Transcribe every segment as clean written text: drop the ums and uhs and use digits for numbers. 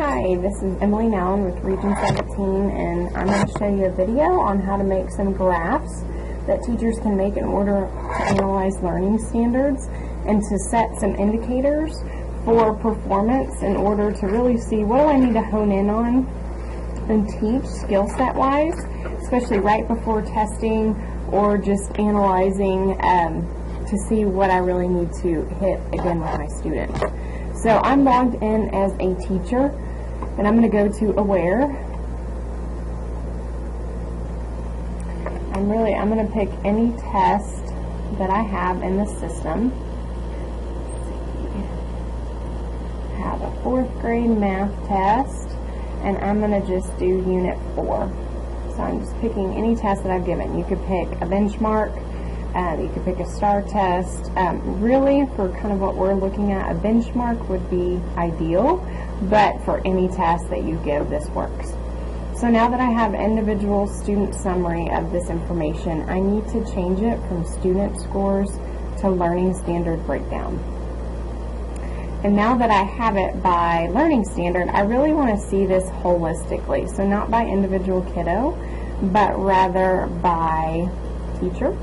Hi, this is Emily Nowin with Region 17, and I'm going to show you a video on how to make some graphs that teachers can make in order to analyze learning standards and to set some indicators for performance in order to really see what do I need to hone in on and teach skill set wise, especially right before testing or just analyzing to see what I really need to hit again with my students. So I'm logged in as a teacher, and I'm going to go to Aware. I'm going to pick any test that I have in the system. I have a 4th grade math test, and I'm going to just do Unit 4. So I'm just picking any test that I've given. You could pick a benchmark. You could pick a STAR test. Really, for kind of what we're looking at, a benchmark would be ideal, but for any test that you give, this works. So now that I have individual student summary of this information, I need to change it from student scores to learning standard breakdown. And now that I have it by learning standard, I really want to see this holistically. So not by individual kiddo, but rather by teacher.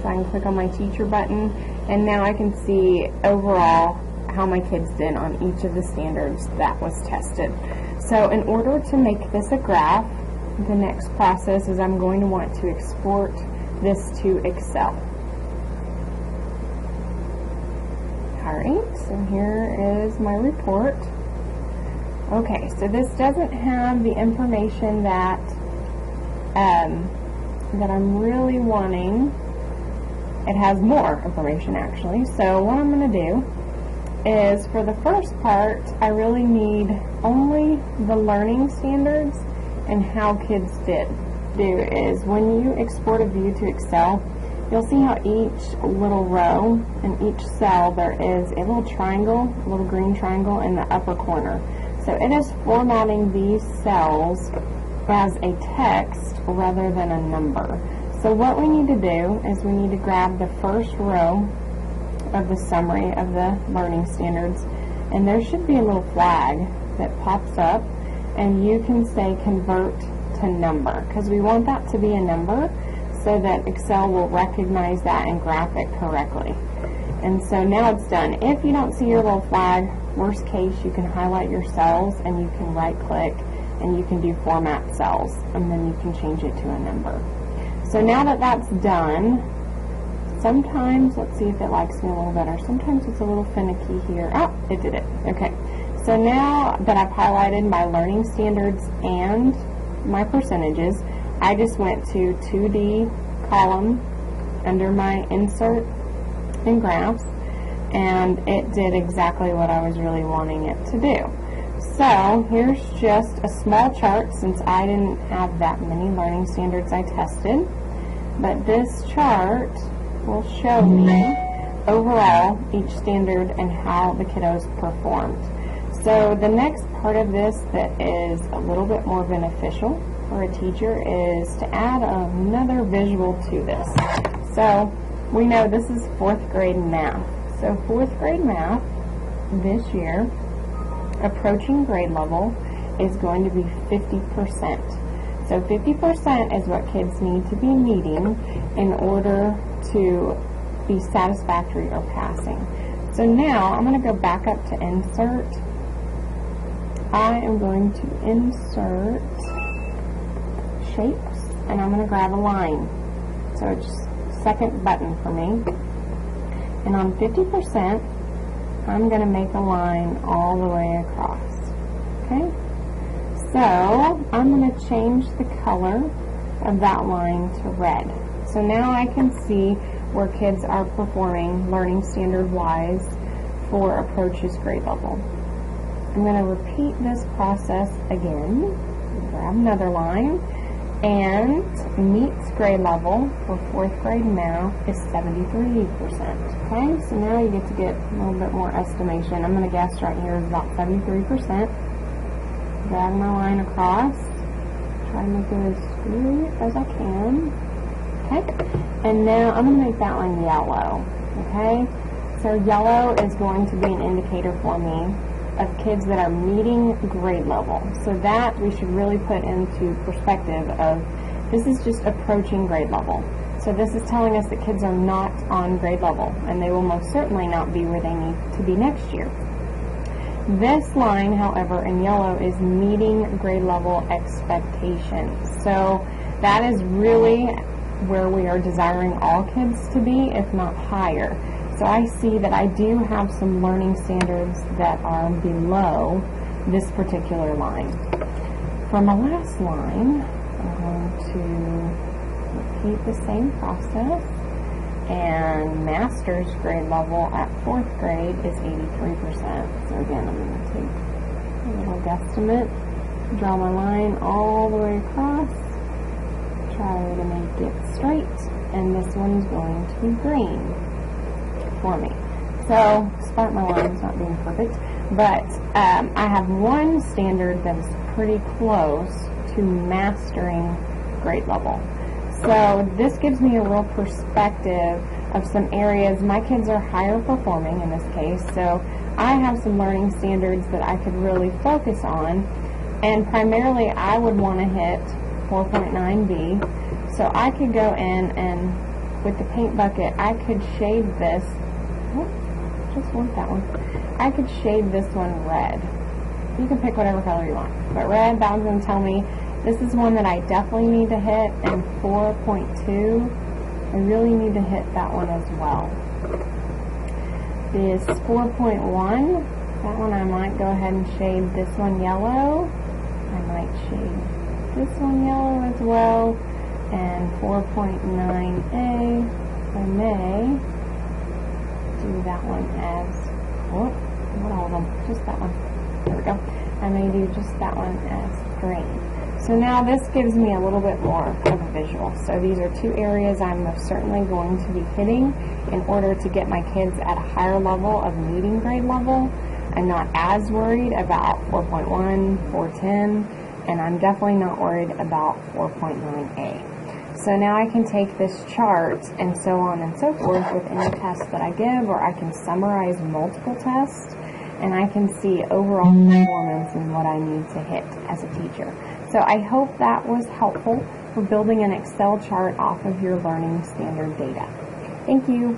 So I can click on my teacher button, and now I can see overall how my kids did on each of the standards that was tested. So in order to make this a graph, the next process is I'm going to want to export this to Excel. Alright, so here is my report. Okay, so this doesn't have the information that I'm really wanting. It has more information actually. So what I'm going to do is, for the first part, I really need only the learning standards and how kids do is when you export a view to Excel, you'll see how each little row and each cell there is a little triangle, a little green triangle in the upper corner. So it is formatting these cells as a text rather than a number. So what we need to do is we need to grab the first row of the summary of the learning standards, and there should be a little flag that pops up, and you can say convert to number, because we want that to be a number so that Excel will recognize that and graph it correctly. And so now it's done. If you don't see your little flag, worst case, you can highlight your cells and you can right click and you can do format cells, and then you can change it to a number. So now that that's done, sometimes, let's see if it likes me a little better. Sometimes it's a little finicky here. Oh, it did it. Okay. So now that I've highlighted my learning standards and my percentages, I just went to 2D column under my insert and graphs, and it did exactly what I was really wanting it to do. So here's just a small chart, since I didn't have that many learning standards I tested. But this chart will show me overall each standard and how the kiddos performed. So the next part of this that is a little bit more beneficial for a teacher is to add another visual to this. So we know this is 4th grade math. So 4th grade math this year, approaching grade level, is going to be 50%. So 50% is what kids need to be meeting in order to be satisfactory or passing. So now I'm going to go back up to insert. I am going to insert shapes, and I'm going to grab a line. So it's second button for me. And on 50%, I'm going to make a line all the way across. Okay? So I'm going to change the color of that line to red. So now I can see where kids are performing learning standard wise for approaches grade level. I'm going to repeat this process again. Grab another line, and meets grade level for 4th grade math is 73%. Okay, so now you get to get a little bit more estimation. I'm going to guess right here is about 73%. Drag my line across, try to make it as smooth as I can. Okay, and now I'm going to make that line yellow. Okay, so yellow is going to be an indicator for me of kids that are meeting grade level. So that we should really put into perspective of this is just approaching grade level. So this is telling us that kids are not on grade level, and they will most certainly not be where they need to be next year. This line, however, in yellow is meeting grade level expectations. So that is really where we are desiring all kids to be, if not higher. So I see that I do have some learning standards that are below this particular line. For my last line, I'm going to repeat the same process, and master's grade level at 4th grade is 83%. So again, I'm going to take a little guesstimate, draw my line all the way across, try to make it straight, and this one's going to be green for me. So, despite my lines not being perfect, but I have one standard that is pretty close to mastering grade level. So this gives me a real perspective of some areas. My kids are higher performing in this case, so I have some learning standards that I could really focus on, and primarily I would want to hit 4.9b. So I could go in and with the paint bucket I could shade this, just want that one, I could shade this one red. You can pick whatever color you want, but red, that one's going to tell me this is one that I definitely need to hit, and 4.2, I really need to hit that one as well. This 4.1, that one I might go ahead and shade this one yellow. I might shade this one yellow as well, and 4.9a, I may do that one as, not all of them, just that one. There we go. I may do just that one as green. So now this gives me a little bit more of a visual. So these are two areas I'm most certainly going to be hitting in order to get my kids at a higher level of meeting grade level. I'm not as worried about 4.1, 4.10, and I'm definitely not worried about 4.9a. So now I can take this chart and so on and so forth with any test that I give, or I can summarize multiple tests, and I can see overall performance and what I need to hit as a teacher. So I hope that was helpful for building an Excel chart off of your learning standard data. Thank you.